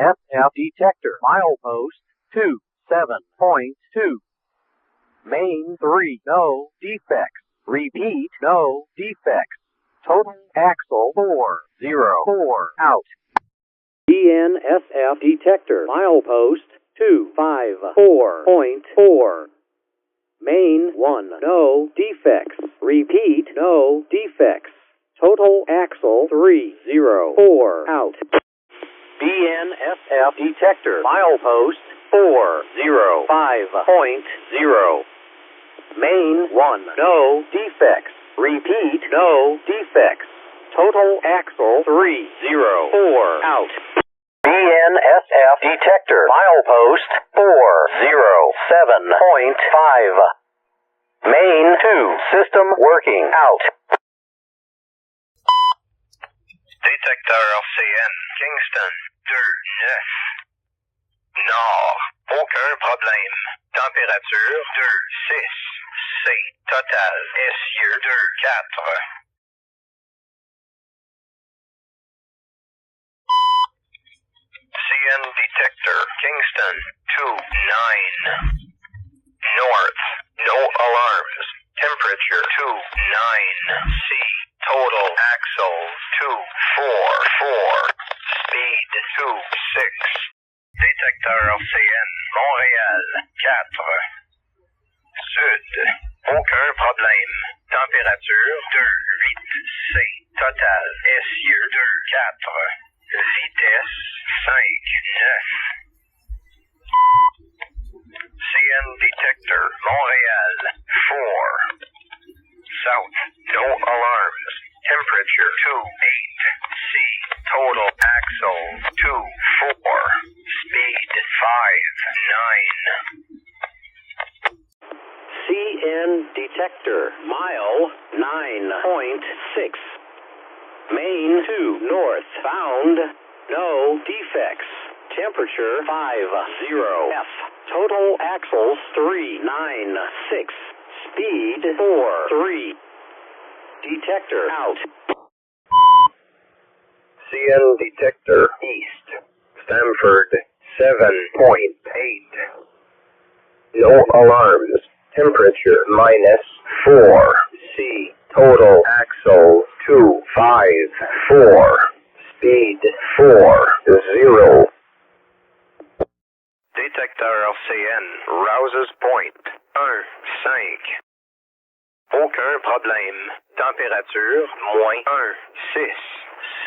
SF detector, milepost 27.2. Main 3, no defects. Repeat, no defects. Total axle 404, out. DNSF detector, milepost 254.4. Main 1, no defects. Repeat, no defects. Total axle 304, out. BNSF detector, milepost 405.0. Main 1, no defects. Repeat, no defects. Total axle 304, out. BNSF detector, milepost 407.5. Main 2, system working, out. Détecteur RCN, Kingston 2.9. Nord, aucun problème. Température 2.6. C, total, SG308.3. CN detector, Kingston 2.9. North, no alarms. Temperature 2.9. C, total axles 244. Speed 2.6. Détecteur RCN, Montréal 4. Sud, aucun problème. Température 2.8. C, total, SG308.4. Vitesse 5.9. CN detector, Montréal 4. South, no alarms. Temperature 2.8. C, total axle 2.4. Speed 5.9. CN detector, mile 9.6. Main 2, north, found, no defects. Temperature 50F. Total axles 396. Speed 4.3. Detector out. CN detector, east. Stamford 7.8. No alarms. Temperature -4. C, total axle 254. Speed 40. Détecteur RCN, Rouses Point 1.5. Aucun problème. Température -1.6.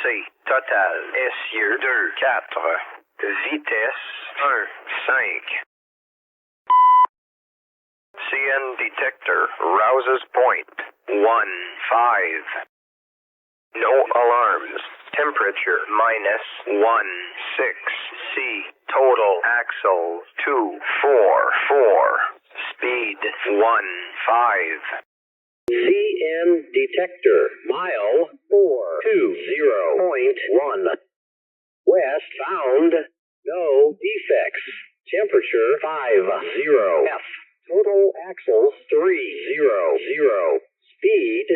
C, total, SG308.4. Vitesse 1.5. CN detector, Rouses Point 1.5. No alarms. Temperature -1.6. C, total axle 244. Speed 1.5. CN detector, mile 420.1. West found, no defects. Temperature 50F. Total axles 300. Speed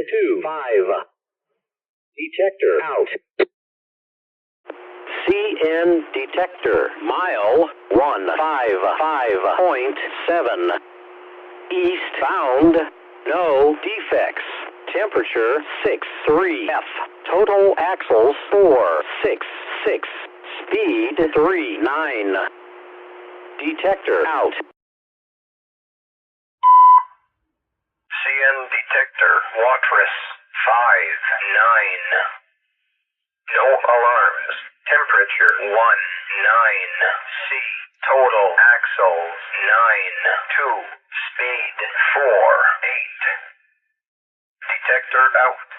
2.5. Detector out. CN detector, mile 155.7. East found, no defects. Temperature 63F. Total axles 466. Speed 3.9. Detector out. CN detector, Watrous 5.9. No alarms. Temperature 1.9. C, total axles 9.2. Speed 4.8. Detector out.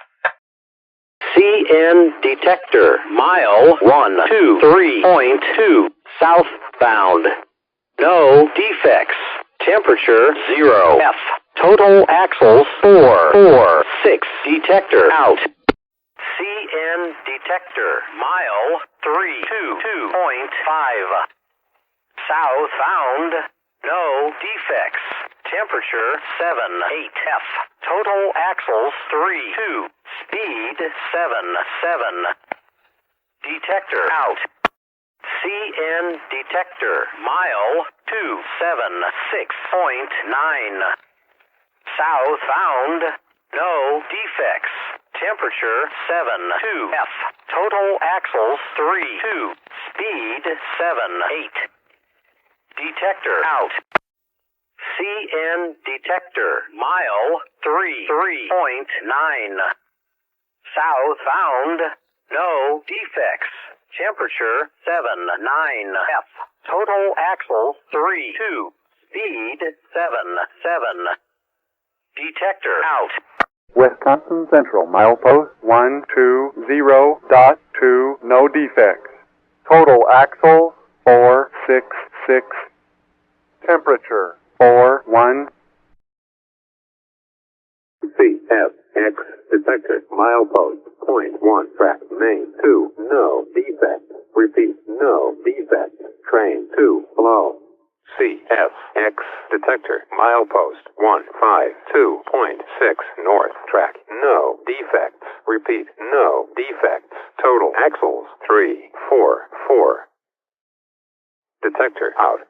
CN detector, mile 123.2, southbound. No defects. Temperature 0F. Total axles 446. Detector out. CN detector, mile 322.5. Southbound. No defects. Temperature 78F. Total axles 32. Speed 77. Detector out. CN detector, mile 276.9. Southbound, no defects. Temperature 72 F. Total axles 32. Speed 78. Detector out. CN detector, mile 33.9. Southbound, no defects. Temperature 79 F. Total axles 32. Speed 77. Detector out. Wisconsin Central, milepost 120.2, no defects. Total axles 466. Temperature 41. CFX detector, milepost, .1, track, main 2, no defect. Repeat, no defect. Train 2, below. CFX detector, milepost, 152.6 north, track, no defects. Repeat, no defects. Total axles 344. Detector out.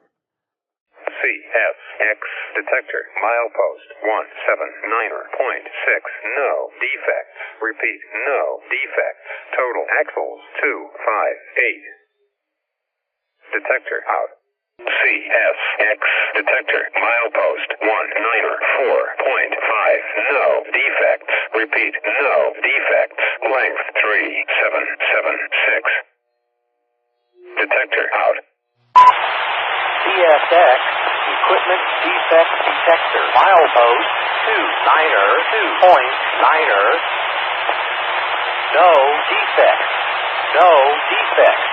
CFX detector, milepost 179.6, no defects. Repeat, no defects. Total axles 258. Detector out. CFX detector, milepost 194.5, no defects. Repeat, no defects. Length 3776. Detector out. CSX equipment defect detector, milepost 292.9. No defects. No defects.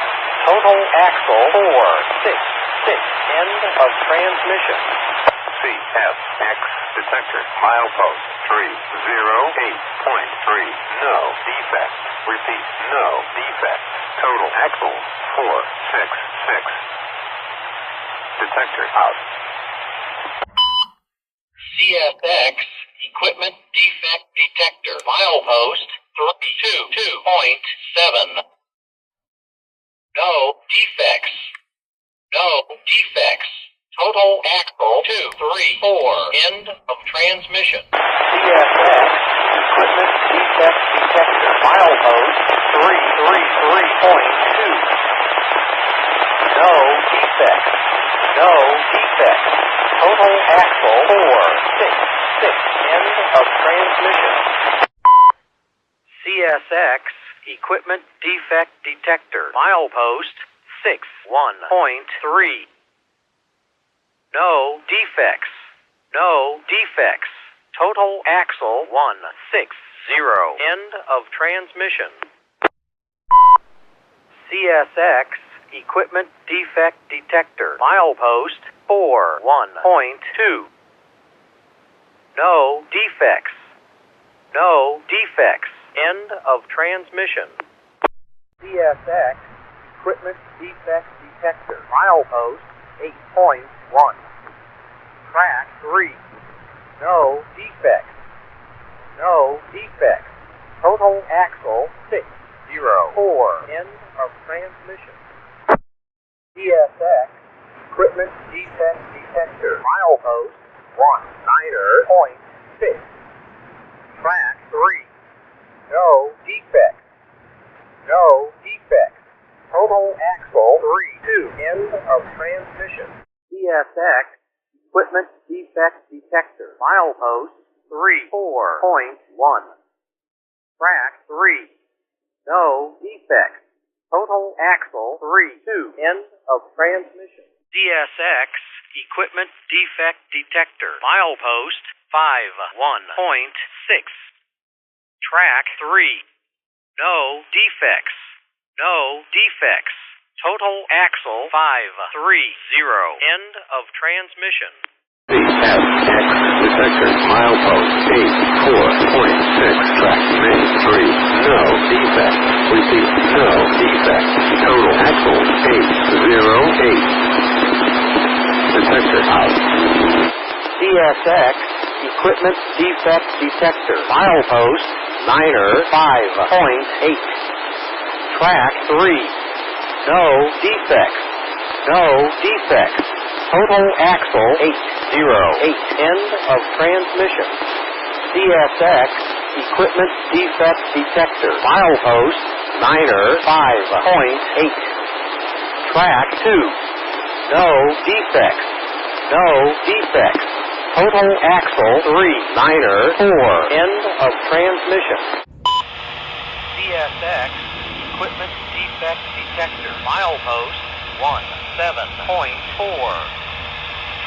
Total axle 466. End of transmission. CFX detector, milepost 308.3, no defects. Repeat, no defects. Total axle 466. Detector out. CSX equipment defect detector, milepost 322.7. No defects. No defects. Total axle 234. End of transmission. CSX equipment defect detector, milepost 333.2. No defects. No defects. Total axle 466. End of transmission. CSX equipment defect detector, milepost 61.3. No defects. No defects. Total axle 160. End of transmission. CSX equipment defect detector, milepost 41.2. No defects. No defects. End of transmission. CSX equipment defect detector, milepost 8.1. Track 3. No defects. No defects. Total axle 604. End of transmission. CSX equipment defect detector, milepost 19.6. Track 3. No defects. No defects. Total axle 32. End of transmission. CSX equipment defect detector, milepost 34.1. Track 3. No defects. Total axle 32. End of transmission. CSX equipment defect detector, milepost 51.6. Track 3. No defects. No defects. Total axle 530. End of transmission. CFX detector, milepost 84.6, track, main 3, no defects. Repeat, no defects. Total axle 808. Detector out. CSX equipment defect detector, milepost 95.8. Track 3. No defects. No defects. Total axle 808. End of transmission. CSX equipment defect detector. Milepost Niner 5.8. Track 2. No defects. No defects. Total axle 3. Niner 4. End of transmission. CSX equipment defect detector. Milepost 17.4.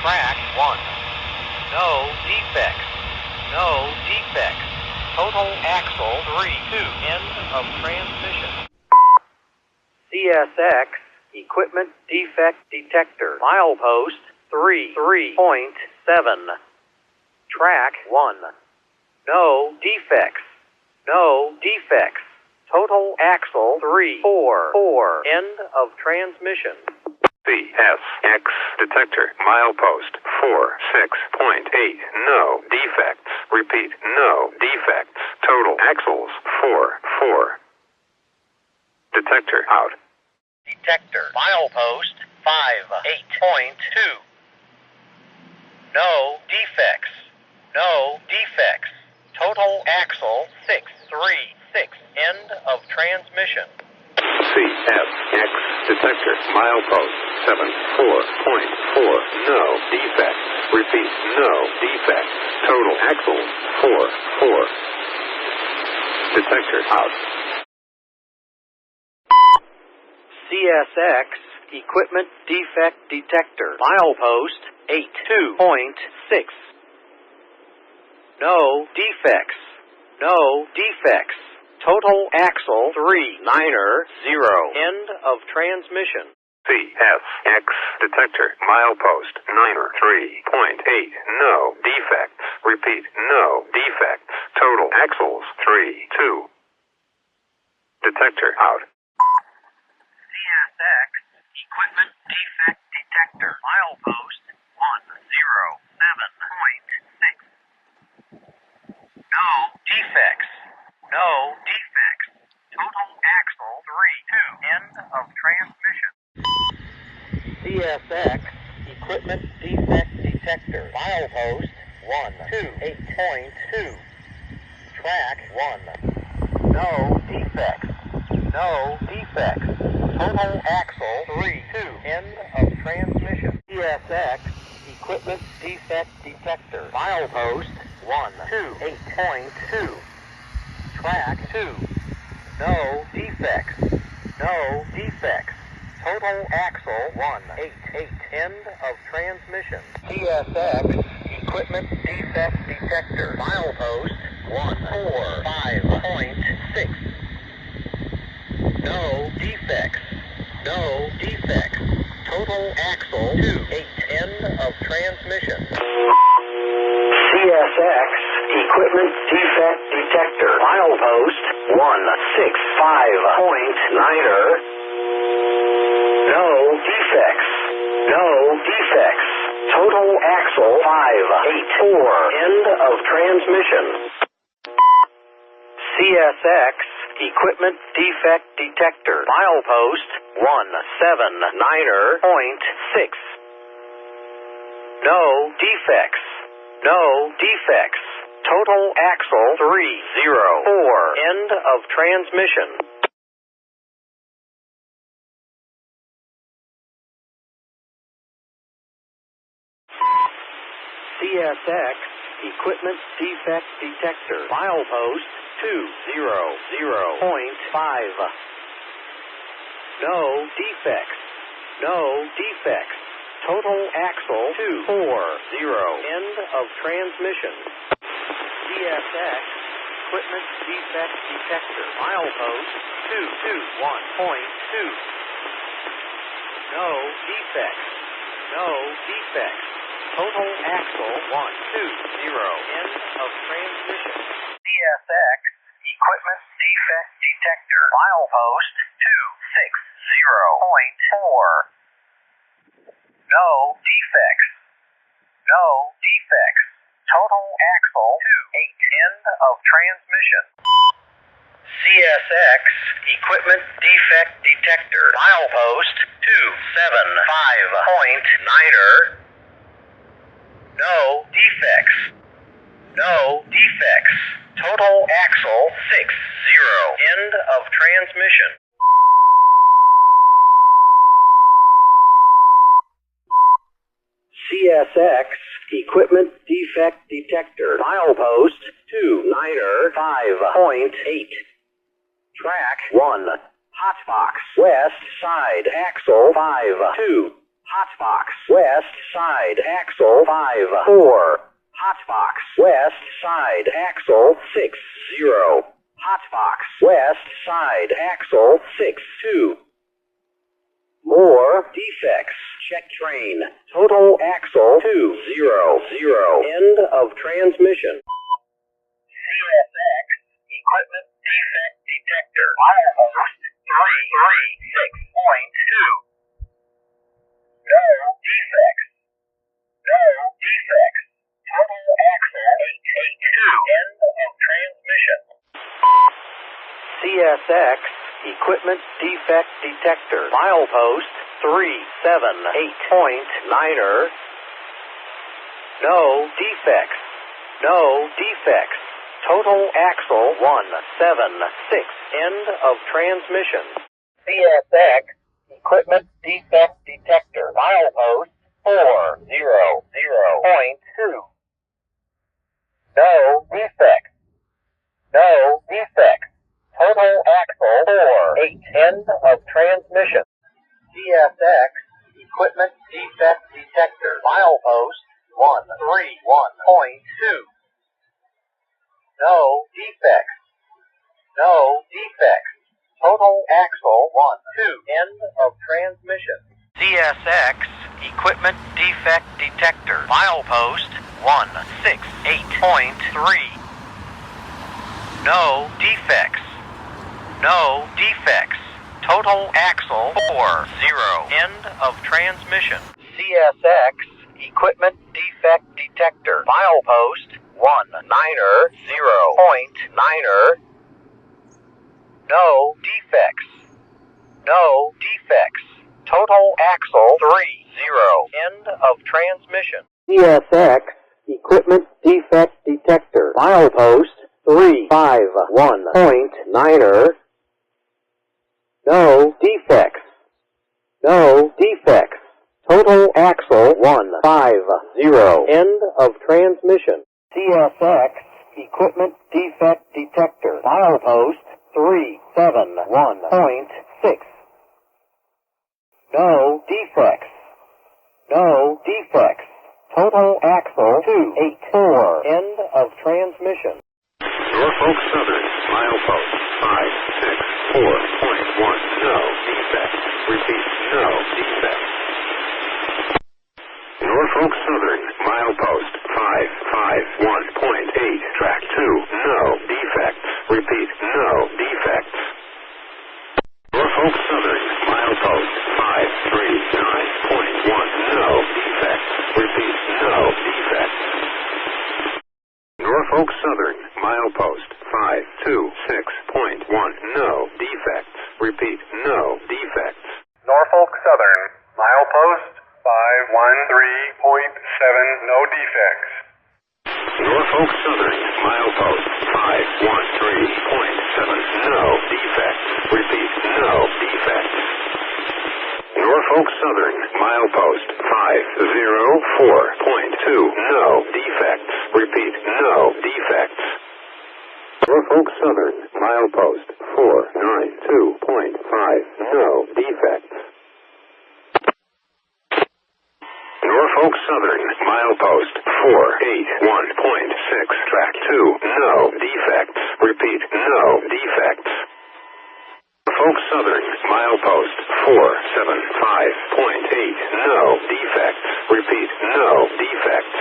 Track 1. No defects. No defects. Total axle 3.2. End of transmission. CSX equipment defect detector. Milepost 3.7. Track 1. No defects. No defects. Total axle 3.4. End of transmission. CSX detector. Milepost 46.8. No defects. Repeat, no defects. Total axles 4.4. Detector out. Detector. Milepost 5.8.2. No defects. No defects. Total axle 6.3.6. End of transmission. CSX detector. Milepost 74.4. No defects. Repeat, no defects. Total axles 4.4. Detector out. CSX equipment defect detector. Milepost 82.6. No defects. No defects. Total axle 3.90. End of transmission. CSX detector. Milepost 93.8. No defects. Repeat, no defects. Total axles 3.2. Detector out. CSX equipment defect detector. Milepost 107.6. No defects. No defects. Total axle 3.2. End of transmission. CSX equipment defect detector. Milepost 128.2. Track 1. No defects. No defects. Total axle 3.2. End of transmission. CSX equipment defect detector. Milepost 128.2. Track 2. No defects. No defects. Total axle 188. End of transmission. CSX equipment defect detector. Milepost 145.6. No defects. No defects. Total axle 2.8. End of transmission. CSX equipment defect detector. Milepost 165.9. No defects. No defects. Total axle 5.84. End of transmission. CSX equipment defect detector. Milepost 179.6. No defects. No defects. Total axle 3.04. End of transmission. CSX equipment defect detector. Milepost 200.5. No defects. No defects. Total axle 240. End of transmission. CSX equipment defect detector. Milepost 221.2. No defects. No defects. Total axle 120. End of transmission. CSX equipment defect detector. Milepost 260.4. No defects. No defects. Total axle 2.8. End of transmission. CSX Equipment Defect Detector. Milepost 275.9er. No defects. No defects. Total axle 60. End of transmission. CSX Equipment Defect Detector. Milepost 295.8. Track 1. Hotbox. West side axle 5.2. Hotbox. West side axle 5.4. Hotbox. West side axle 60. Hotbox. West side axle 62. More defects. Check train. Total axle 200. End of transmission. CSX Equipment Defect Detector. Milepost 336.2. No defects. No defects. Total axle 882. End of transmission. CSX Equipment Defect Detector. Milepost 378.9er. No defects. No defects. Total axle 176. End of transmission. CSX Equipment Defect Detector. Milepost 400.2. No defects. No defects. Total axle 48. End of transmission. CSX Equipment Defect Detector. Milepost 131.2. No defects. No defects. Total axle 12. End of transmission. CSX Equipment Defect Detector. Milepost 168.3. No defects. No defects. Total axle 40. End of transmission. CSX Equipment Defect Detector. Milepost 190.9er. No defects. No defects. Total axle 30. End of transmission. CSX Equipment Defect Detector. Milepost 351.9er. No defects. No defects. Total axle 150. End of transmission. CSX Equipment Defect Detector. Milepost 371.6. No defects. No defects. Total axle 284. End of transmission. Norfolk Southern, milepost 564.1. No defects. Repeat, no defects. Norfolk Southern, milepost 551.8. Track 2, no defects. Repeat, no defects. Norfolk Southern, milepost 539.1. No defects. Repeat, no defects. Norfolk Southern, milepost 526.1. No defects. Repeat, no defects. Norfolk Southern, milepost 513.7, no defects. Norfolk Southern, milepost 513.7. No defects. Repeat, no defects. Norfolk Southern, milepost 504.2. No defects. Repeat, no defects. Norfolk Southern, milepost 492.5. No defects. Norfolk Southern, milepost 481.6. Track 2, no defects. Repeat, no defects. Norfolk Southern, milepost 475.8. No defects. Repeat, no defects.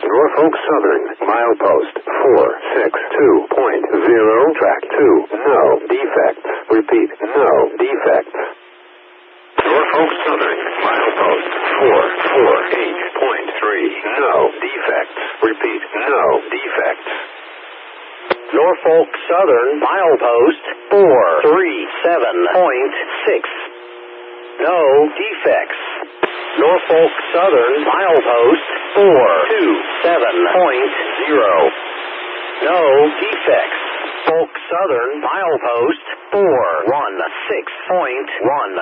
Norfolk Southern, milepost 462.0. Track 2, no defects. Repeat, no defects. Norfolk Southern, milepost 448.3. No defects. Repeat, no defects. Norfolk Southern milepost 437.6. No defects. Norfolk Southern milepost 427.0. No defects. Norfolk Southern milepost 416.1.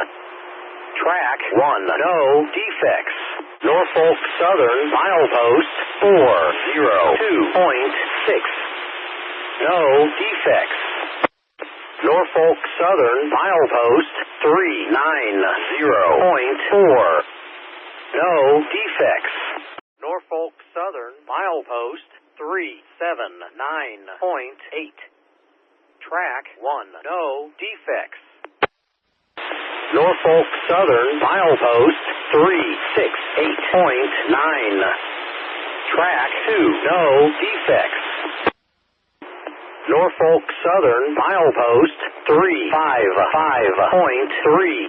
Track 1. No defects. Norfolk Southern milepost 402.6. No defects. Norfolk Southern milepost 390.4. No defects. Norfolk Southern milepost 379.8. Track 1. No defects. Norfolk Southern milepost 368.9. Track 2. No defects. Norfolk Southern milepost 355.3.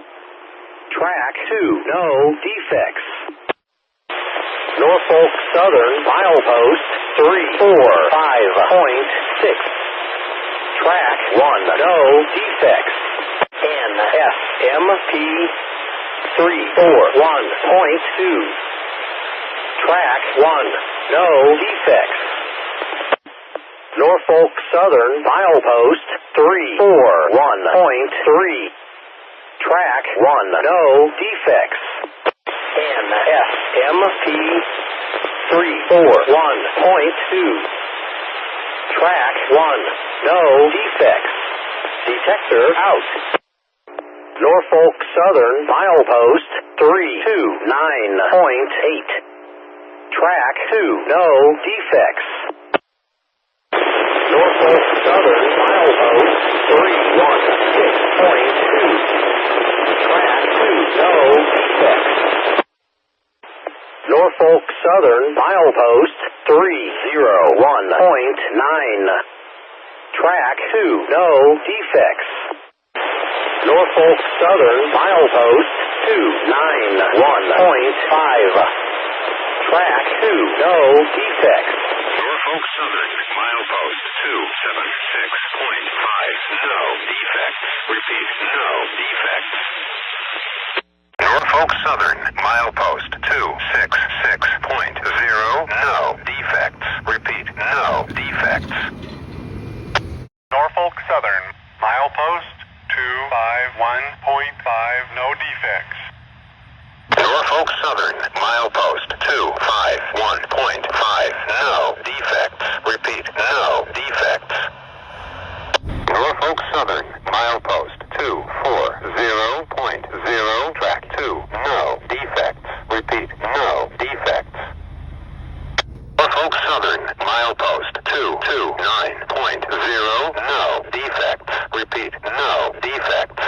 Track 2. No defects. Norfolk Southern milepost 345.6. Track 1. No defects. NSMP 341.2. Track 1. No defects. Norfolk Southern milepost 341.3. Track 1. No defects. NSMP 341.2. Track 1. No defects. Detector out. Norfolk Southern milepost 329.8. Track 2. No defects. Norfolk Southern milepost 316.2. Track 2. No defects. Norfolk Southern milepost 301.9. Track 2. No defects. Norfolk Southern milepost 291.5. Track 2. No defects. Norfolk Southern milepost 276.5. No defects. Repeat, no defects. Norfolk Southern milepost 266.0. No defects. Repeat, no defects. Norfolk Southern, milepost 251.5, no defects. Norfolk Southern milepost 251.5. No defects. Repeat, no defects. Norfolk Southern milepost 240.0. Track 2. No defects. Repeat, no defects. Norfolk Southern milepost 229.0. No defects. Repeat, no defects.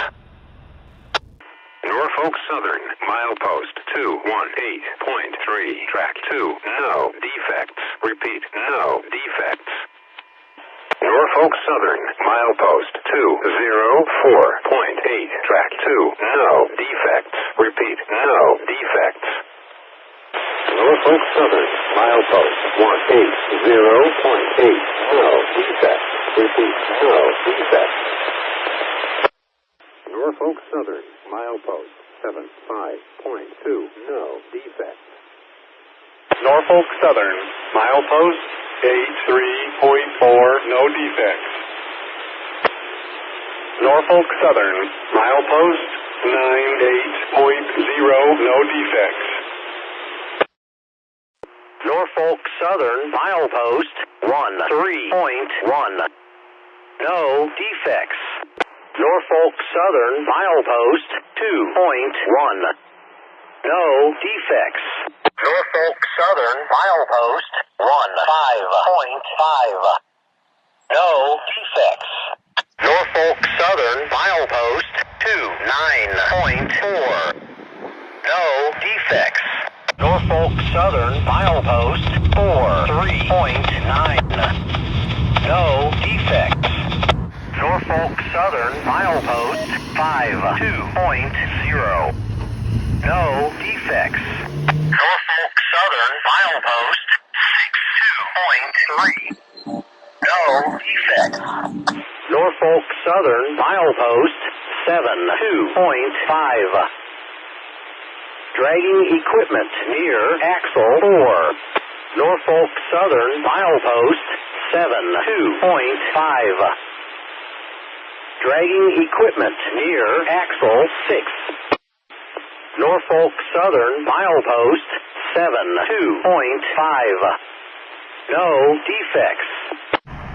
Norfolk Southern milepost 218.3. Track 2. No defects. Repeat, no defects. Norfolk Southern milepost 204.8. Track 2. No defects. Repeat, no defects. Norfolk Southern milepost 180.8. No defects. Repeat, no defects. Norfolk Southern milepost 75.2. No defects. Norfolk Southern, milepost 83.4, no defects. Norfolk Southern, milepost 98.0, no defects. Norfolk Southern milepost 13.1. No defects. Norfolk Southern milepost 2.1. No defects. Norfolk Southern milepost 15.5. No defects. Norfolk Southern milepost 29.4. No defects. Norfolk Southern milepost 43.9. No defects. Norfolk Southern milepost 52.0. No defects. Norfolk Southern milepost 62.3. No defects. Norfolk Southern milepost 72.5. Dragging equipment near axle 4. Norfolk Southern milepost 72.5. Dragging equipment near axle 6. Norfolk Southern milepost 72.5. No defects.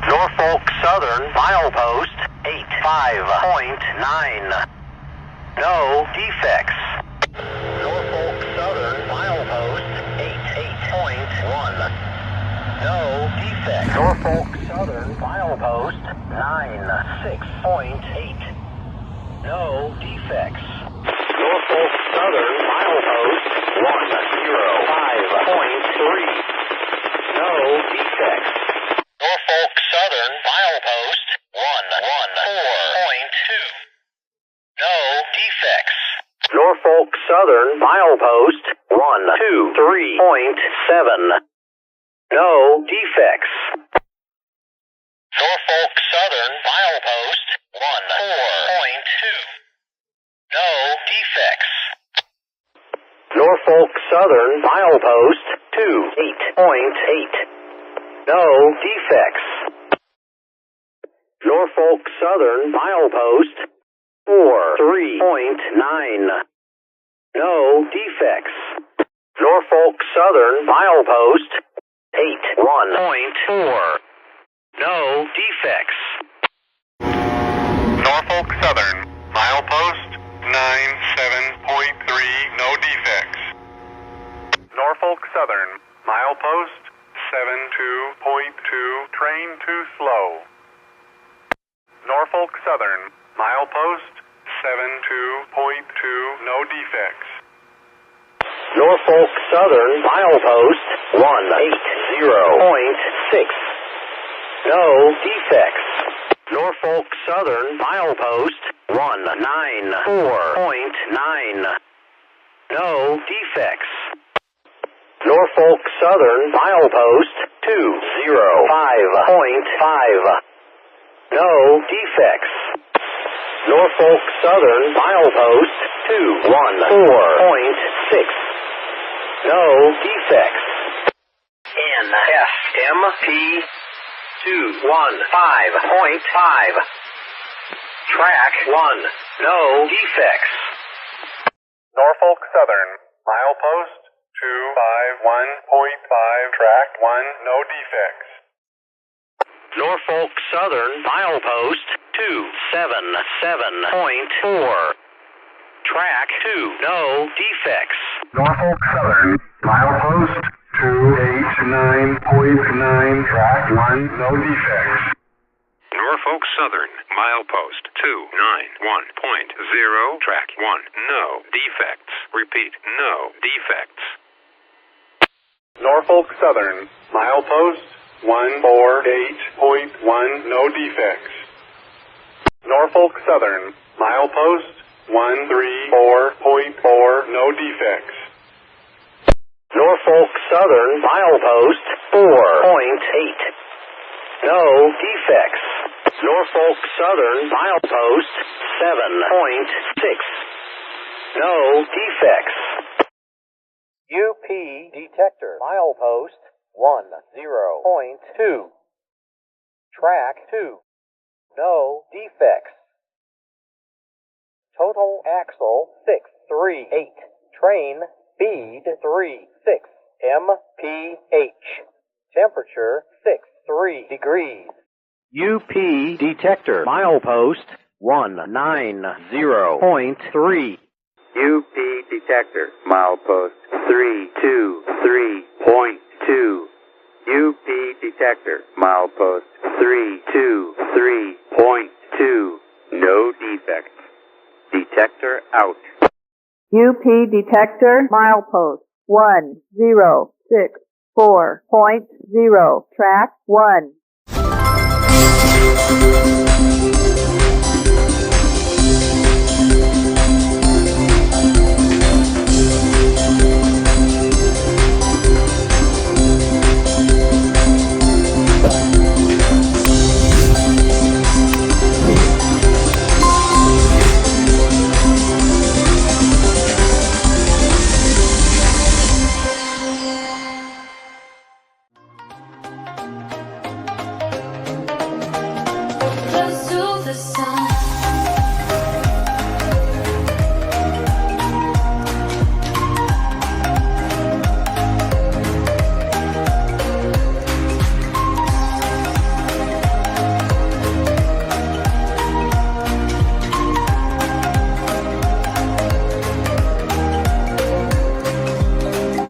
Norfolk Southern milepost 85.9. No defects. Norfolk Southern milepost 88.1. No defects. Norfolk Southern milepost 96.8. No defects. Norfolk Southern milepost 105.3. No defects. Norfolk Southern milepost 114.2. No defects. Norfolk Southern milepost 123.7. No defects. Norfolk Southern milepost 14.2. No defects. Norfolk Southern milepost 28.8. No defects. Norfolk Southern milepost 43.9. No defects. Norfolk Southern milepost 81.4. No defects. Norfolk Southern, milepost 97.3, no defects. Norfolk Southern, milepost 72.2, train too slow. Norfolk Southern, milepost 72.2, no defects. Norfolk Southern milepost 180.6. No defects. Norfolk Southern milepost 194.9. No defects. Norfolk Southern milepost 205.5. No defects. Norfolk Southern milepost 214.6. No defects. NFMP 215.5. Track 1. No defects. Norfolk Southern, milepost 251.5, track 1, no defects. Norfolk Southern milepost 277.4. Track 2. No defects. Norfolk Southern, milepost 289.9, track 1, no defects. Norfolk Southern, milepost 291.0, track 1, no defects. Repeat, no defects. Norfolk Southern, milepost 148.1, no defects. Norfolk Southern, milepost 134.4, no defects. Norfolk Southern milepost 4.8. No defects. Norfolk Southern milepost 7.6. No defects. UP detector milepost 10.2. Track 2. No defects. Total axle 638. Train speed 36 mph. Temperature 63 degrees. UP detector milepost 190.3. UP detector, milepost 323.2. UP detector, milepost 323.2. No defects. Detector out. UP detector, milepost 1064.0, track 1. Sub.